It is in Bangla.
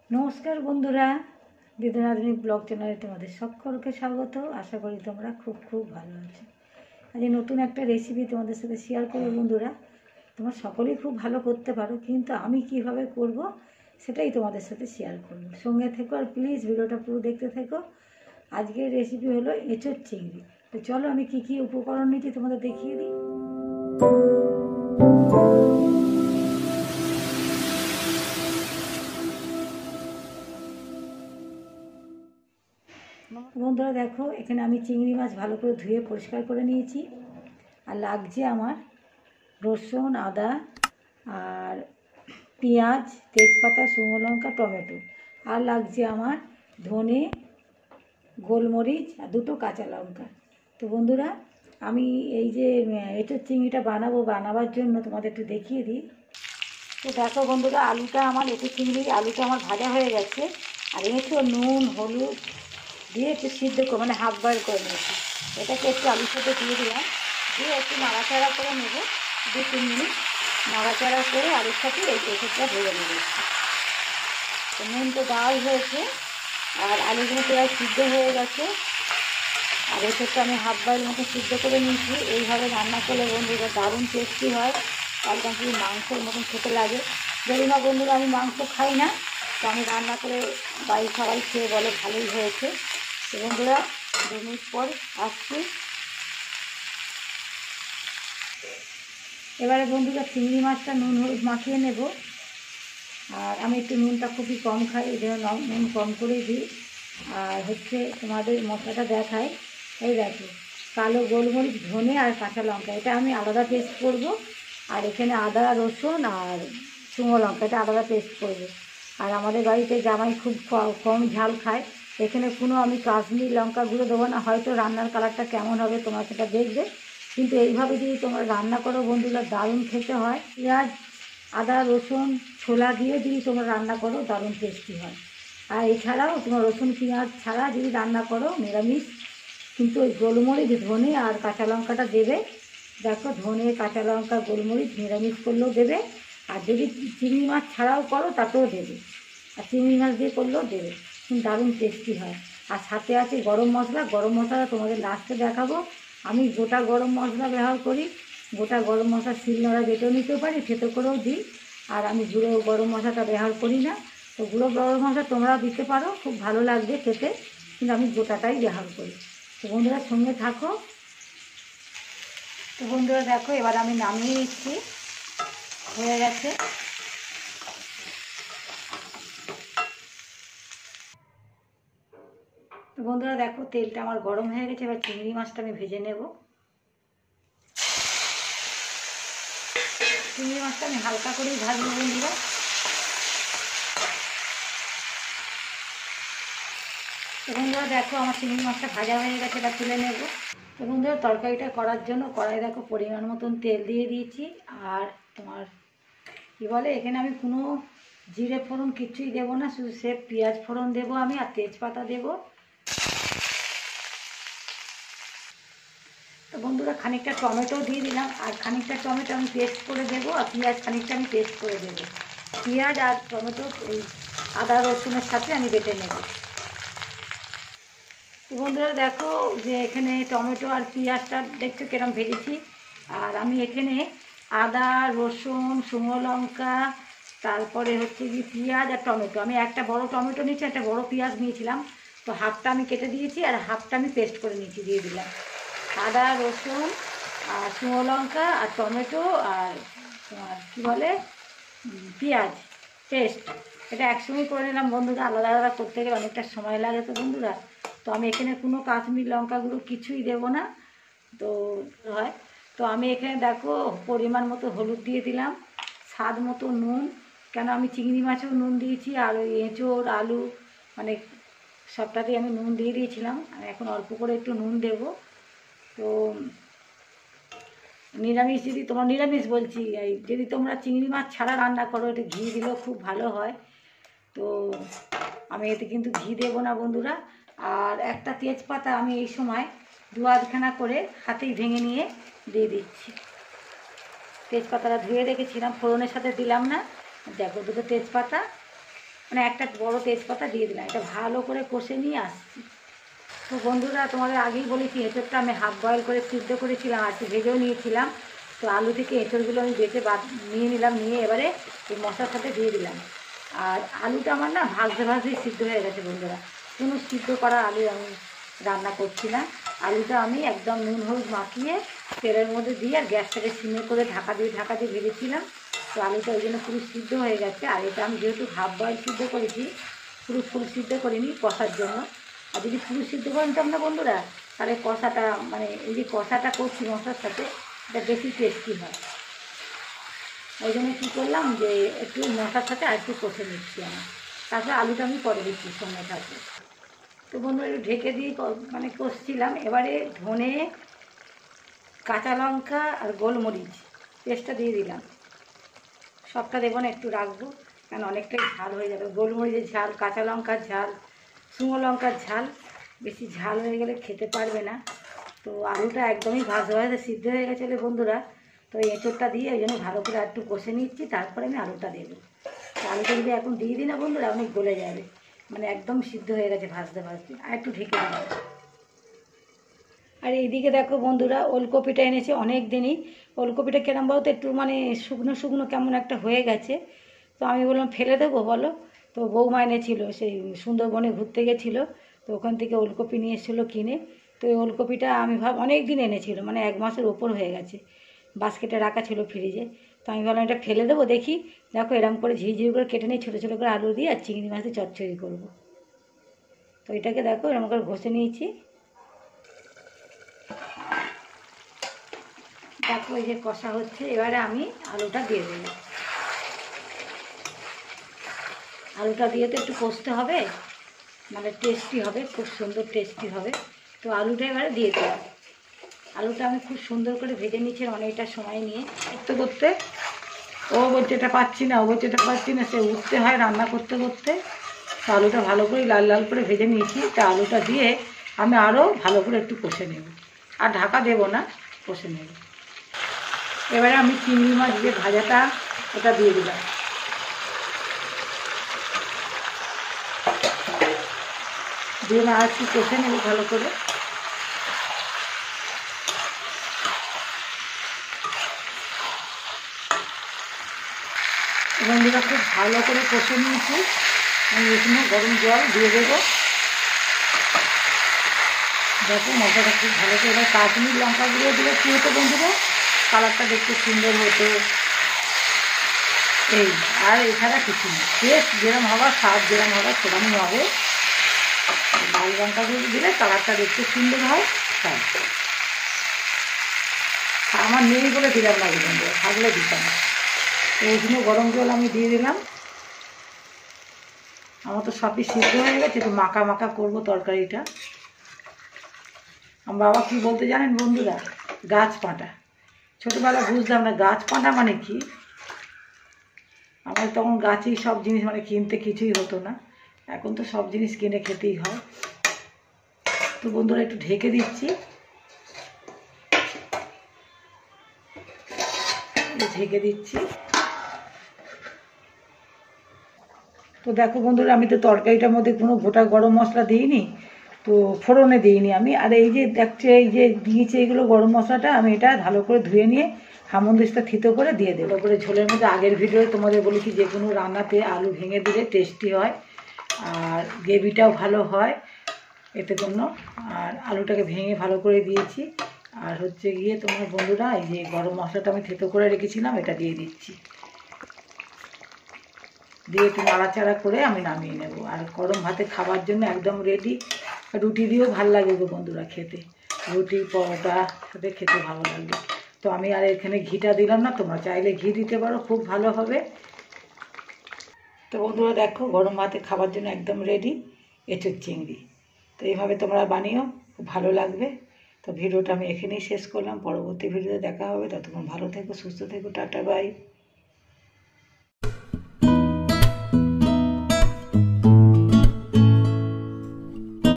নমস্কার বন্ধুরা, দিদুন আধুনিক ব্লগ চ্যানেলে তোমাদের সকলকে স্বাগত। আশা করি তোমরা খুব খুব ভালো আছো। আজ নতুন একটা রেসিপি তোমাদের সাথে শেয়ার করবো। বন্ধুরা, তোমরা সকলেই খুব ভালো করতে পারো, কিন্তু আমি কিভাবে করব সেটাই তোমাদের সাথে শেয়ার করব। সঙ্গে থেকো আর প্লিজ ভিডিওটা পুরো দেখতে থেকো। আজকের রেসিপি হলো এঁচোড় চিংড়ি। তো চলো আমি কি কি উপকরণ নিচ্ছি তোমাদের দেখিয়ে দিই। বন্ধুরা দেখো, এখানে আমি চিংড়ি মাছ ভালো করে ধুয়ে পরিষ্কার করে নিয়েছি। আর লাগছে আমার রসুন, আদা, আর পেঁয়াজ, তেজপাতা, শুকনো লঙ্কা, টমেটো। আর লাগছে আমার ধনে, গোলমরিচ আর দুটো কাঁচা লঙ্কা। তো বন্ধুরা, আমি এই যে এঁচোড় চিংড়িটা বানাবার জন্য তোমাদের একটু দেখিয়ে দিই। তো দেখো বন্ধুরা, এঁচোড় চিংড়ির আলুটা আমার ভাজা হয়ে গেছে। আর এঁচোড় নুন হলুদ দিয়ে একটু সিদ্ধ করে হাফ বয়েল করে নিয়েছি। এটাকে একটু আলুর সাথে দিয়ে দিলাম, দিয়ে একটু নাড়াচাড়া করে নেবো। 2-3 মিনিট নাড়াচাড়া করে আলুর সাথে এই এঁচোড়টা ভেজে নেব। তো নুন তো দেওয়াই হয়েছে, আর আলুগুলো প্রায় সিদ্ধ হয়ে গেছে। আর এঁচোড়টা আমি হাফ বয়েল মতো সিদ্ধ করে নিয়েছি। এইভাবে রান্না করলে বন্ধুরা দারুণ টেস্টি হয়, একদম পুরো মাংসের মতন খেতে লাগে। যদি না বন্ধুরা আমি মাংস খাই না, তো আমি রান্না করে বাড়ির সবাই খেয়ে বলে ভালোই হয়েছে। তো বন্ধুরা 2 মিনিট পর আসছি। এবারে বন্ধুরা চিংড়ি মাছটা নুন হলুদ মাখিয়ে নেব। আর আমি একটু নুনটা খুবই কম খাই, এই জন্য নুন কম করেই দিই। আর তোমাদের মশলাটা দেখাই। এই দেখো, কালো গোলমরিচ, ধনে আর কাঁচা লঙ্কা, এটা আমি আলাদা পেস্ট করব। আর এখানে আদা রসুন আর শুকনো লঙ্কা, এটা আলাদা পেস্ট করব। আর আমাদের বাড়িতে জামাই খুব কম ঝাল খায়, এখানে কোনো আমি কাশ্মীর লঙ্কা গুঁড়ো দেবো না। হয়তো রান্নার কালারটা কেমন হবে তোমরা সেটা দেখবে, কিন্তু এইভাবে যদি তোমরা রান্না করো বন্ধুরা দারুণ খেতে হয়। পেঁয়াজ, আদা রসুন ছোলা দিয়ে যদি তোমরা রান্না করো দারুণ টেস্টি হয়। আর এছাড়াও তোমার রসুন পেঁয়াজ ছাড়া যদি রান্না করো নিরামিষ, কিন্তু ওই গোলমরিচ ধনে আর কাঁচা লঙ্কাটা দেবে। দেখো, ধনে কাঁচা লঙ্কা গোলমরিচ নিরামিষ করলেও দেবে, আর যদি চিংড়ি মাছ ছাড়াও করো তাতেও দেবে, আর চিংড়ি মাছ দিয়ে করলেও দেবে, কিন্তু দারুণ টেস্টি হয়। আর সাথে আছে গরম মশলা তোমাদের লাস্টে দেখাবো। আমি গোটা গরম মশলা ব্যবহার করি। গোটা গরম মশলা শিলনোড়া বেটেও নিতে পারি, থেতো করেও দিই। আর আমি গুঁড়ো গরম মশলাটা ব্যবহার করি না। তো গুঁড়ো গরম মশলা তোমরাও দিতে পারো, খুব ভালো লাগবে খেতে, কিন্তু আমি গোটাটাই ব্যবহার করি। তো বন্ধুরা সঙ্গে থাকো। তো বন্ধুরা দেখো, এবার আমি নামিয়ে নিচ্ছি, হয়ে গেছে। তো বন্ধুরা দেখো, তেলটা আমার গরম হয়ে গেছে। এবার চিংড়ি মাছটা আমি ভেজে নেব। চিংড়ি মাছটা আমি হালকা করেই ভাজবো বন্ধুরা। তো বন্ধুরা দেখো, আমার চিংড়ি মাছটা ভাজা হয়ে গেছে, এবার তুলে নেব। তো বন্ধুরা তরকারিটা করার জন্য কড়াই দেখো পরিমাণ মতন তেল দিয়ে দিয়েছি। আর তোমার কী বলে, এখানে আমি কোনো জিরে ফোড়ন কিচ্ছুই দেবো না, শুধু সেফ পেঁয়াজ ফোড়ন দেবো আমি, আর তেজপাতা দেবো। তো বন্ধুরা খানিকটা টমেটো দিয়ে দিলাম, আর খানিকটা টমেটো আমি পেস্ট করে দেবো, আর পেঁয়াজ খানিকটা আমি পেস্ট করে দেবো। পেঁয়াজ আর টমেটো এই আদা রসুনের সাথে আমি বেটে নেব। তো বন্ধুরা দেখো যে এখানে টমেটো আর পেঁয়াজটা দেখছো কিরম ভেজেছি। আর আমি এখানে আদা রসুন শুকনো লঙ্কা, তারপরে কি পেঁয়াজ আর টমেটো, আমি একটা বড় টমেটো নিয়েছি, একটা বড় পেঁয়াজ নিয়েছিলাম। তো হাফটা আমি কেটে দিয়েছি, আর হাফটা আমি পেস্ট করে নিয়েছি, দিয়ে দিলাম। আদা রসুন আর শুকনো লঙ্কা আর টমেটো আর তোমার কী বলে পেঁয়াজ পেস্ট, এটা একসঙ্গে করে নিলাম বন্ধুরা। আলাদা আলাদা করতে গেলে অনেকটা সময় লাগে তো বন্ধুরা। তো আমি এখানে কোনো কাশ্মীর লঙ্কাগুলো কিছুই দেবো না, তো হয়। তো আমি এখানে দেখো পরিমাণ মতো হলুদ দিয়ে দিলাম, স্বাদ মতো নুন, কেন আমি চিংড়ি মাছেও নুন দিয়েছি, আর ওই এঁচোড় আলু সবটাতেই আমি নুন দিয়ে দিয়েছিলাম। আমি এখন অল্প করে একটু নুন দেবো। তো নিরামিষ বলছি, এই যদি তোমরা চিংড়ি মাছ ছাড়া রান্না করো, এটা ঘি দিলেও খুব ভালো হয়। তো আমি এতে কিন্তু ঘি দেবো না বন্ধুরা। আর একটা তেজপাতা আমি এই সময় 2-8খানা করে হাতেই ভেঙে নিয়ে দিয়ে দিচ্ছি। তেজপাতাটা ধুয়ে রেখেছিলাম, ফোড়নের সাথে দিলাম না। দেখো দুটো তেজপাতা, মানে একটা বড় তেজপাতা দিয়ে দিলাম। এটা ভালো করে কষে নিয়ে আসছি। তো বন্ধুরা, তোমাদের আগেই বলেছি এঁচোড়টা আমি হাফ বয়েল করে সিদ্ধ করেছিলাম আর একটু ভেজেও নিয়েছিলাম। তো আলু থেকে এঁচোড়গুলো আমি বেটে নিয়ে নিলাম, নিয়ে এবারে এই মশলার সাথে দিয়ে দিলাম। আর আলুটা আমার না ভাজতে ভাজতেই সিদ্ধ হয়ে গেছে বন্ধুরা, কোনো সিদ্ধ করা আলু আমি রান্না করছি না। আলুটা আমি একদম নুন হলুদ মাখিয়ে তেলের মধ্যে দিয়ে আর গ্যাসটাকে সিমে করে ঢাকা দিয়ে ভেজেছিলাম। তো আলুটা ওই জন্য পুরো সিদ্ধ হয়ে গেছে। আর এটা আমি যেহেতু হাফ বয়েল সিদ্ধ করেছি, পুরো ফুল সিদ্ধ করিনি কষার জন্য। আর যদি পুরো সিদ্ধ করে নিতাম না বন্ধুরা, তাহলে কষাটা মানে এই যে কষাটা করছি মশলার সাথে, এটা বেশি টেস্টি হয়। ওই জন্য কী করলাম যে একটু মশলার সাথে আর একটু কষে নিচ্ছি আমি, তারপরে আলুটা আমি পরে দিচ্ছি সঙ্গে সাথে। তো বন্ধুরা একটু ঢেকে দিয়ে মানে কষছিলাম। এবারে ধনে, কাঁচা লঙ্কা আর গোলমরিচ পেস্টটা দিয়ে দিলাম। সবটা দেবো না, একটু রাখবো, কারণ অনেকটাই ঝাল হয়ে যাবে। গোলমরিচের ঝাল, কাঁচা লঙ্কার ঝাল, শুকনো লঙ্কার ঝাল, বেশি ঝাল হয়ে গেলে খেতে পারবে না। তো আলুটা একদমই ভাজা সিদ্ধ হয়ে গেছে বন্ধুরা। তো এঁচোড়টা দিয়ে ওই জন্য ভালো করে একটু কষে নিচ্ছি, তারপরে আমি আলুটা দেবো। তো আলুটা যদি এখন দিয়ে দিই না বন্ধুরা, অনেক গলে যাবে, মানে একদম সিদ্ধ হয়ে গেছে ভাজতে ভাজতে। আর একটু ঢেকে দেবো। আর এইদিকে দেখো বন্ধুরা, ওলকপিটা এনেছে অনেক দিনই। ওলকপিটা কেরম বলতো একটু মানে শুকনো শুকনো কেমন একটা হয়ে গেছে। তো আমি বললাম ফেলে দেবো বলো। তো বৌমা এনেছিল, সেই সুন্দরবনে ঘুরতে গেছিলো, তো ওখান থেকে ওলকপি নিয়ে এসেছিলো কিনে। তো এই ওলকপিটা আমি অনেক দিন এনেছিল, মানে 1 মাসের ওপর হয়ে গেছে, বাস্কেটে রাখা ছিল ফ্রিজে। তো আমি বললাম এটা ফেলে দেবো, দেখি দেখো এরকম করে ঝিরিঝিরি করে কেটে নিয়ে ছোটো ছোটো করে আলু দিয়ে আর চিংড়ি মাছ দিয়ে চচ্চড়ি করবো। তো এটাকে দেখো এরকম করে ঘষে নিয়েছি। দেখো এই যে কষা হচ্ছে, এবারে আমি আলুটা দিয়ে দেবো। আলুটা দিয়ে তো একটু কষতে হবে, মানে টেস্টি হবে, খুব সুন্দর টেস্টি হবে। তো আলুটা এবারে দিয়ে দেবো। আলুটা আমি খুব সুন্দর করে ভেজে নিচ্ছি অনেকটা সময় নিয়ে। করতে করতে ও বলছে এটা পাচ্ছি না, ও বলছে এটা পাচ্ছি না, সে উঠতে হয় রান্না করতে করতে। তো আলুটা ভালো করে লাল লাল করে ভেজে নিয়েছি। তা আলুটা দিয়ে আমি আরও ভালো করে একটু কষে নেব, আর ঢাকা দেবো না, কষে নেব। এবারে আমি চিংড়ি মাছ যে ভাজাটা ওটা দিয়ে দিলাম। দিয়ে আর একটু কষে নেব ভালো করে। বন্ধুরা খুব ভালো করে কষে নিয়েছি। আমি এখানে গরম জল দিয়ে দেবো। দেখো মশলাটা খুব ভালো করে, এবার কাশ্মীর লঙ্কা গুঁড়ো দিলে কী হতো বন্ধুরা, কালারটা দেখতে সুন্দর হতো। এই আর এছাড়া কিছু না, টেস্ট যেরকম হবার, স্বাদ যেরকম হবার সেরকমই হবে। লাল লঙ্কা গুঁড়ো দিলে কালারটা দেখতে সুন্দর হয়। তাই আমার নেই বলে দিলাম না বন্ধুরা, থাকলে দিতাম। তো ওইখানে গরম জল আমি দিয়ে দিলাম। আমার তো সবই সিদ্ধ হয়ে গেছে, তো মাখা মাখা করবো তরকারিটা। আমার বাবা কী বলতে জানেন বন্ধুরা, গাছ পাঁটা। ছোটোবেলা বুঝতাম না গাছ পাঁটা মানে কি। আমার তখন গাছেই সব জিনিস, মানে কিনতে কিছুই হতো না। এখন তো সব জিনিস কিনে খেতেই হয়। তো বন্ধুরা একটু ঢেকে দিচ্ছি, ঢেকে দিচ্ছি। তো দেখো বন্ধুরা, আমি তো তরকারিটার মধ্যে কোনো গোটা গরম মশলা দিইনি, তো ফোড়নে দিইনি আমি। আর এই যে দেখছে, এই যে দিয়েছে এগুলো গরম মশলাটা, আমি এটা ভালো করে ধুয়ে নিয়ে হামন্দিসটা থিতো করে দিয়ে দেবো। তারপরে ঝোলের মধ্যে আগের ভিডিওতে তোমাদের বলেছি যে কোনো রান্নাতে আলু ভেঙে দিলে টেস্টি হয়, আর গ্রেভিটাও ভালো হয় এতে জন্য। আর আলুটাকে ভেঙে ভালো করে দিয়েছি। আর হচ্ছে গিয়ে তোমার বন্ধুরা, এই যে গরম মশলাটা আমি থেতো করে রেখেছিলাম, এটা দিয়ে দিচ্ছি। দিয়ে একটু নাড়াচাড়া করে আমি নামিয়ে নেব। আর গরম ভাতে খাবার জন্য একদম রেডি। রুটি দিয়েও ভালো লাগে গো বন্ধুরা খেতে, রুটি পরোটা সাথে খেতে ভালো লাগবে। তো আমি আর এখানে ঘিটা দিলাম না, তোমরা চাইলে ঘি দিতে পারো, খুব ভালো হবে। তো বন্ধুরা দেখো, গরম ভাতে খাবার জন্য একদম রেডি এঁচোড় চিংড়ি। তো এইভাবে তোমরা বানিও, খুব ভালো লাগবে। তো ভিডিওটা আমি এখানেই শেষ করলাম, পরবর্তী ভিডিওতে দেখা হবে। ততক্ষণ ভালো থেকো, সুস্থ থেকো, টাটা বাই।